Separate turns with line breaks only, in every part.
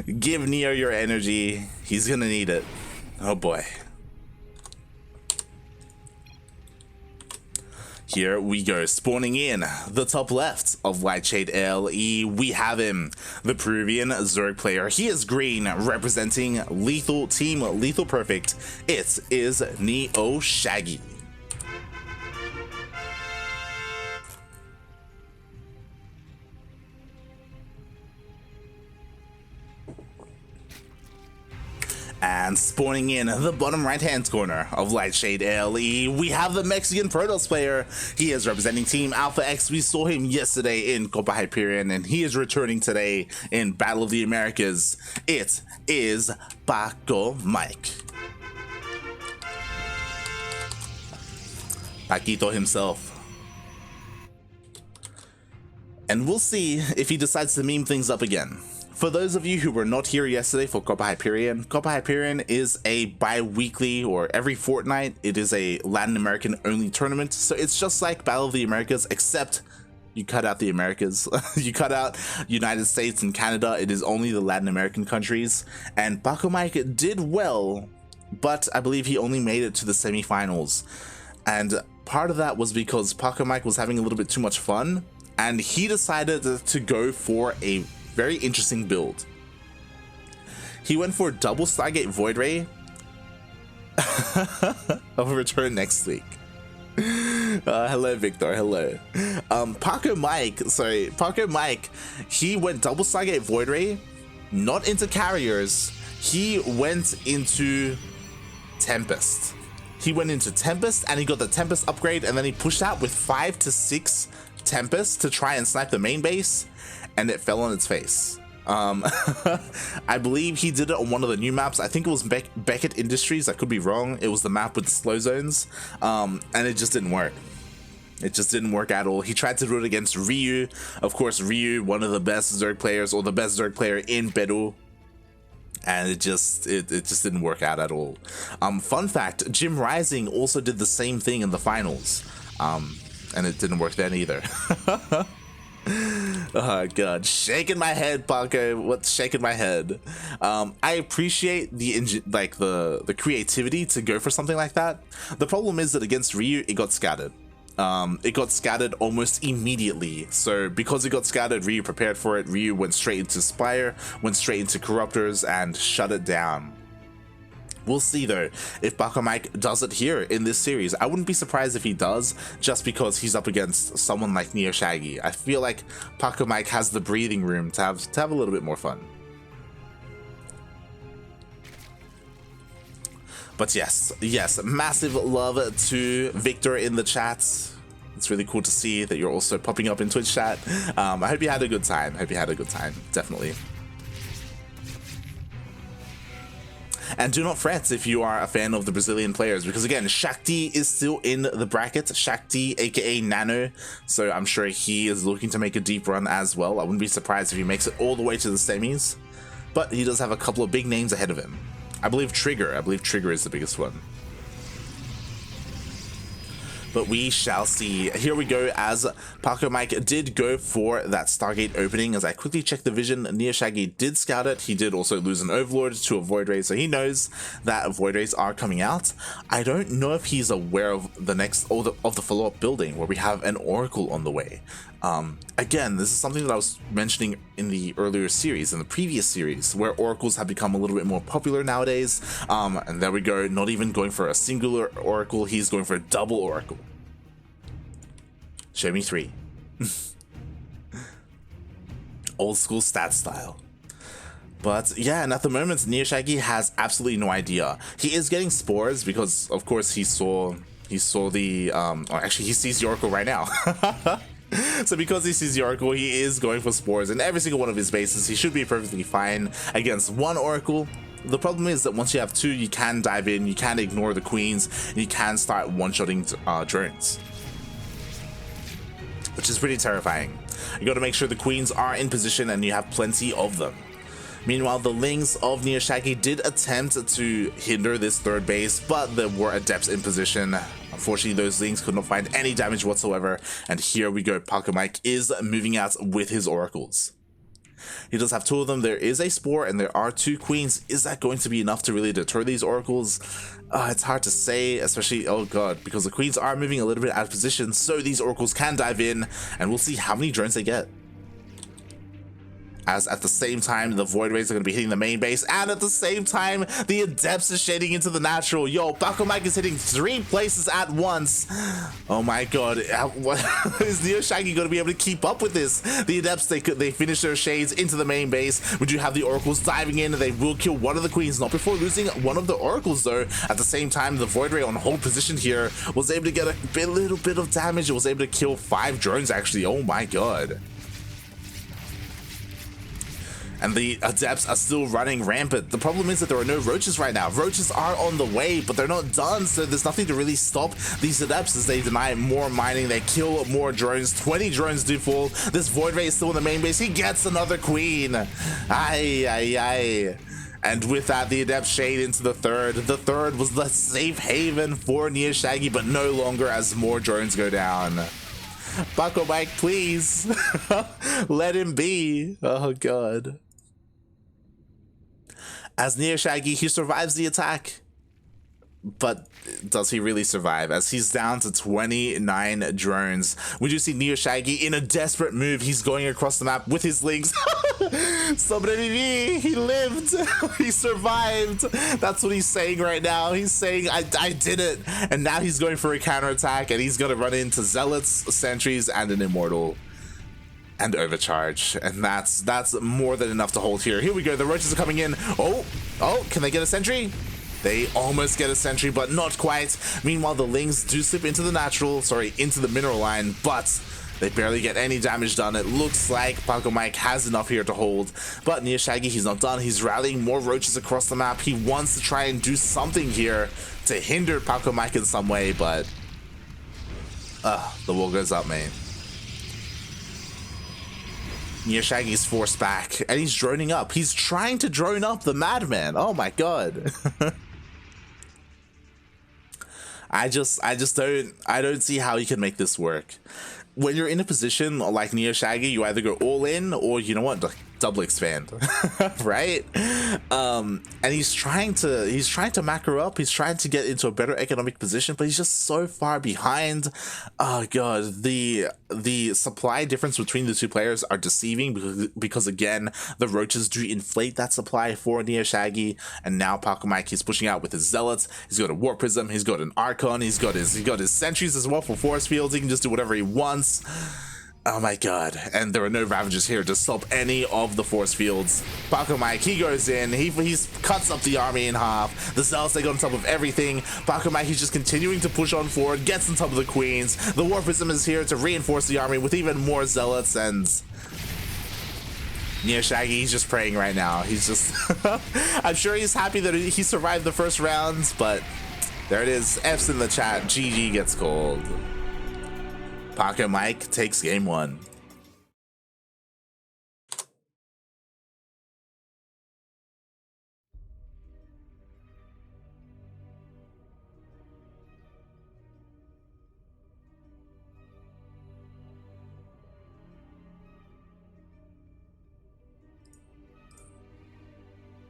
Give Neo your energy. He's gonna need it. Oh boy. Here we go, spawning in the top left of Lightshade ALE. We have him, the Peruvian Zerg player. He is green, representing Lethal Team Lethal Perfect. It is NeosShaggy. And spawning in the bottom right hand corner of Lightshade ALE, we have the Mexican Protoss player. He is representing Team Alpha X. We saw him yesterday in Copa Hyperion, and he is returning today in Battle of the Americas. It is Pacomike. Paquito himself. And we'll see if he decides to meme things up again. For those of you who were not here yesterday for Copa Hyperion is a bi-weekly or every fortnight. It is a Latin American only tournament. So it's just like Battle of the Americas, except you cut out the Americas. You cut out United States and Canada. It is only the Latin American countries. And Pacomike did well, but I believe he only made it to the semifinals. And part of that was because Pacomike was having a little bit too much fun, and he decided to go for a very interesting build. He went for double Stargate Void Ray. I'll return next week. Hello, Victor. Hello. Pacomike, he went double Stargate Void Ray, not into carriers. He went into Tempest. He went into Tempest and he got the Tempest upgrade, and then he pushed out with 5 to 6 Tempests to try and snipe the main base, and it fell on its face. I believe he did it on one of the new maps. I think it was Beckett Industries. I could be wrong. It was the map with the slow zones, and it just didn't work. It just didn't work at all. He tried to do it against Ryu. Of course, Ryu, one of the best Zerg players, or the best Zerg player in Peru, and it just didn't work out at all. Fun fact, Jim Rising also did the same thing in the finals, and it didn't work then either. Oh god, shaking my head, Paco. What's shaking my head? I appreciate the creativity to go for something like that. The problem is that against Ryu, it got scattered. It got scattered almost immediately. So because it got scattered, Ryu prepared for it. Ryu went straight into Spire, went straight into Corruptors, and shut it down. We'll see though if Pacomike does it here in this series. I wouldn't be surprised if he does, just because he's up against someone like NeosShaggy. I feel like Pacomike has the breathing room to have a little bit more fun. But yes, massive love to Victor in the chat. It's really cool to see that you're also popping up in Twitch chat. I hope you had a good time. Definitely. And do not fret if you are a fan of the Brazilian players, because again, Shakti is still in the bracket. Shakti, aka Nano, so I'm sure he is looking to make a deep run as well. I wouldn't be surprised if he makes it all the way to the semis, but he does have a couple of big names ahead of him. I believe Trigger is the biggest one. But we shall see. Here we go, as Pacomike did go for that Stargate opening. As I quickly check the vision, NeosShaggy did scout it. He did also lose an Overlord to a Void Ray, so he knows that Void Rays are coming out. I don't know if he's aware of the next, or of the follow-up building, where we have an Oracle on the way. Again, this is something that I was mentioning in the earlier series, in the previous series, where Oracles have become a little bit more popular nowadays. And there we go, not even going for a singular Oracle, he's going for a double Oracle. Show me 3. Old school stat style. But yeah, and at the moment, NeosShaggy has absolutely no idea. He is getting spores because, of course, he saw the, actually he sees the Oracle right now. So because he sees the Oracle, he is going for spores in every single one of his bases. He should be perfectly fine against one Oracle. The problem is that once you have 2, you can dive in, you can ignore the queens, and you can start one-shotting drones, which is pretty terrifying. You got to make sure the queens are in position and you have plenty of them. Meanwhile, the Lings of NeosShaggy did attempt to hinder this third base, but there were adepts in position. Unfortunately, those Lings could not find any damage whatsoever, and here we go, Pacomike is moving out with his oracles. He does have two of them. There is a Spore and there are two Queens. Is that going to be enough to really deter these Oracles? It's hard to say, especially, oh god, because the Queens are moving a little bit out of position, so these Oracles can dive in, and we'll see how many drones they get. As at the same time, the Void Rays are going to be hitting the main base, and at the same time, the Adepts are shading into the natural. Yo, Pacomike is hitting 3 places at once. Oh my god, what is NeosShaggy going to be able to keep up with this? The Adepts, they finish their shades into the main base. We do have the Oracles diving in, and they will kill one of the Queens, not before losing one of the Oracles though. At the same time, the Void Ray on hold position here was able to get a little bit of damage. It was able to kill 5 drones actually. Oh my god. And the Adepts are still running rampant. The problem is that there are no Roaches right now. Roaches are on the way, but they're not done, so there's nothing to really stop these Adepts as they deny more mining. They kill more drones. 20 drones do fall. This Void Ray is still in the main base. He gets another Queen. Aye, aye, aye. And with that, the Adept shade into the third. The third was the safe haven for NeosShaggy, but no longer as more drones go down. Pacomike, please. Let him be. Oh, God. As NeosShaggy, he survives the attack. But does he really survive? As he's down to 29 drones. We do see NeosShaggy in a desperate move. He's going across the map with his links. Sobreviví! He lived! He survived! That's what he's saying right now. He's saying, I did it! And now he's going for a counterattack, and he's gonna run into Zealots, Sentries, and an Immortal. And overcharge, and that's more than enough to hold here. Here we go, the Roaches are coming in. Oh, can they get a sentry? They almost get a sentry, but not quite. Meanwhile, the Lings do slip into the into the mineral line, but they barely get any damage done. It looks like Pacomike has enough here to hold, but NeosShaggy, he's not done. He's rallying more Roaches across the map. He wants to try and do something here to hinder Pacomike in some way, but the wall goes up, man. NeosShaggy's forced back, and he's droning up. He's trying to drone up the madman. Oh my god. I don't see how you can make this work. When you're in a position like NeosShaggy, you either go all in or, you know what, double expand, right? And he's trying to macro up. He's trying to get into a better economic position, but he's just so far behind. Oh god, the supply difference between the two players are deceiving because again, the Roaches do inflate that supply for NeosShaggy, and now Pacomike, he's pushing out with his Zealots. He's got a Warp Prism. He's got an Archon. He's got his Sentries as well for Force Fields. He can just do whatever he wants. Oh my god, and there are no Ravagers here to stop any of the force fields. Pacomike, he goes in, he cuts up the army in half. The Zealots, they got on top of everything. Pacomike, he's just continuing to push on forward, gets on top of the Queens. The Warp Prism is here to reinforce the army with even more Zealots, and NeosShaggy, he's just praying right now. He's just I'm sure he's happy that he survived the first rounds, but there it is. F's in the chat. GG gets called. Pacomike takes game 1.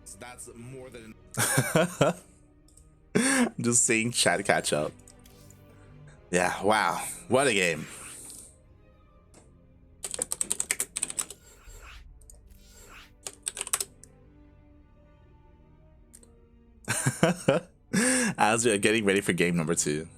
So that's more than I'm just seeing chat catch up. Yeah, wow. What a game. As we are getting ready for game number 2.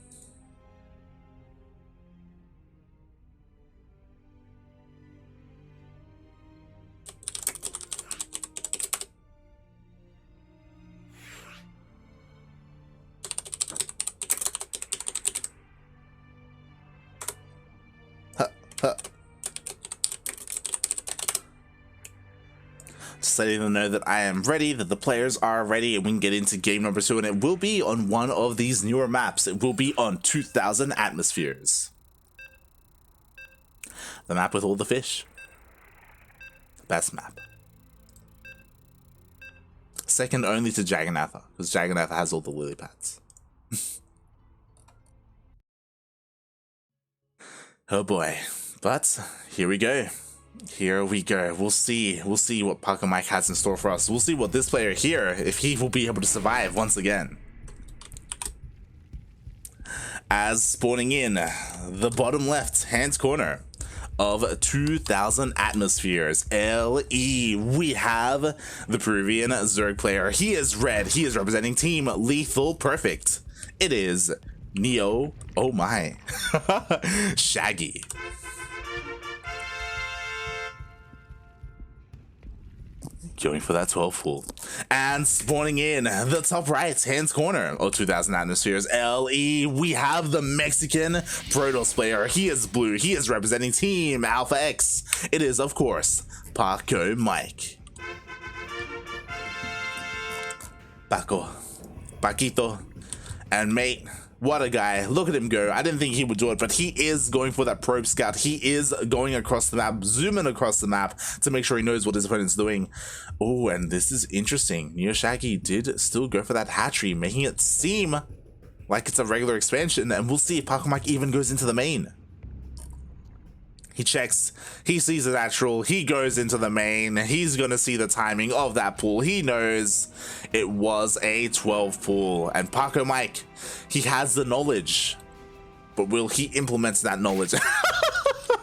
Just letting them know that I am ready, that the players are ready, and we can get into game number 2, and it will be on one of these newer maps. It will be on 2000 Atmospheres. The map with all the fish. Best map. Second only to Jagannatha, because Jagannatha has all the lily pads. Oh boy. But here we go. Here we go. We'll see what Pacomike has in store for us. We'll see what this player here, if he will be able to survive once again. As spawning in the bottom left hand corner of 2000 atmospheres LE, we have the Peruvian Zerg player. He is red. He is representing Team Lethal Perfect. It is Neo, oh my, Shaggy. Going for that 12 full. And spawning in the top right hand corner of 2000 atmospheres LE, we have the Mexican Protoss player. He is blue. He is representing Team Alpha X. It is, of course, Pacomike. Paquito, and mate, what a guy. Look at him go. I didn't think he would do it, but he is going for that probe scout. He is going across the map, zooming across the map to make sure he knows what his opponent's doing. Oh, and this is interesting. NeosShaggy did still go for that hatchery, making it seem like it's a regular expansion, and we'll see if Pacomike even goes into the main. He checks, he sees a natural, he goes into the main, he's gonna see the timing of that pull. He knows it was a 12 pull, and Pacomike, he has the knowledge, but will he implement that knowledge?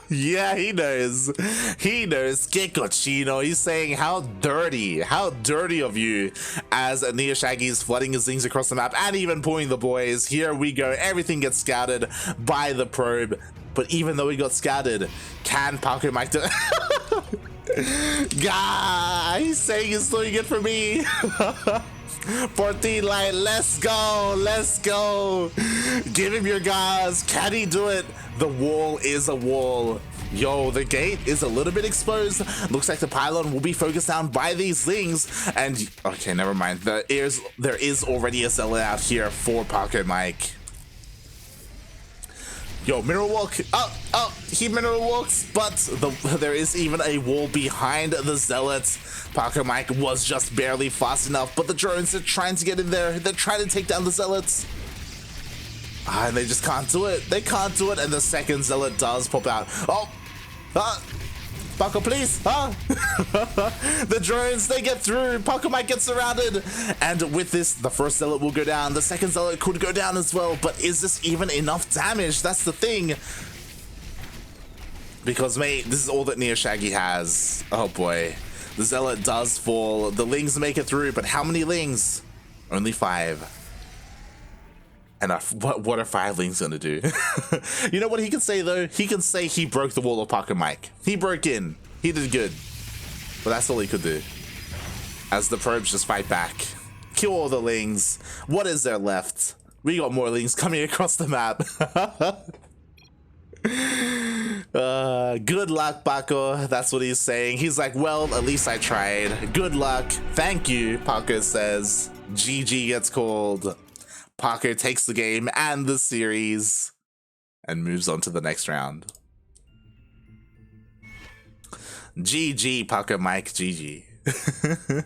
Yeah, he knows. He knows. Que cochino. He's saying how dirty of you, as NeosShaggy is flooding his things across the map and even pulling the boys. Here we go. Everything gets scouted by the probe. But even though he got scouted, can Pacomike do Gah, he's saying he's doing it for me. 14 light, let's go. Give him your gas. Can he do it? The wall is a wall. Yo, the gate is a little bit exposed. Looks like the pylon will be focused down by these things. And okay, never mind. There is already a zealot out here for Pacomike. Yo, mineral walk. He mineral walks, but there is even a wall behind the zealots. Pacomike was just barely fast enough, but the drones are trying to get in there. They're trying to take down the zealots. And they just can't do it. They can't do it, and the second zealot does pop out. Paco, please! The drones, they get through. Pacomike gets surrounded. And with this, the first zealot will go down. The second zealot could go down as well. But is this even enough damage? That's the thing. Because, mate, this is all that NeosShaggy has. Oh, boy. The zealot does fall. The lings make it through. But how many lings? Only 5. And what are 5 lings gonna do? You know what he can say, though? He can say he broke the wall of Pacomike. He broke in. He did good. But that's all he could do. As the probes just fight back. Kill all the lings. What is there left? We got more lings coming across the map. Good luck, Paco. That's what he's saying. He's like, well, at least I tried. Good luck. Thank you, Paco says. GG gets called. Paco takes the game and the series and moves on to the next round. GG, Pacomike, GG.